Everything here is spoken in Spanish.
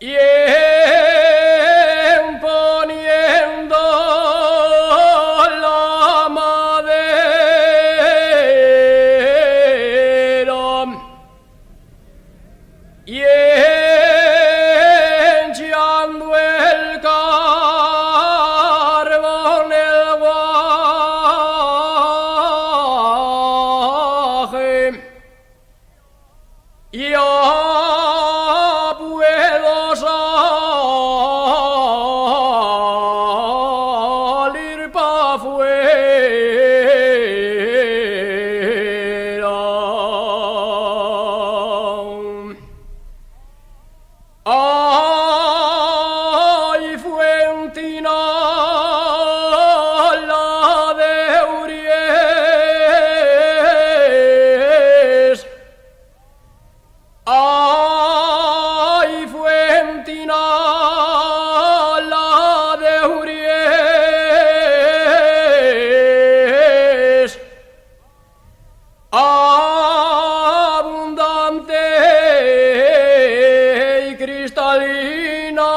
y en poniendo la madera y echando el carbón el guaje y puedo salir pa' afuera. Ay, Fuentina, la de Uriés. Ay, Fuentina, la de Uriés. Abundante y cristalina.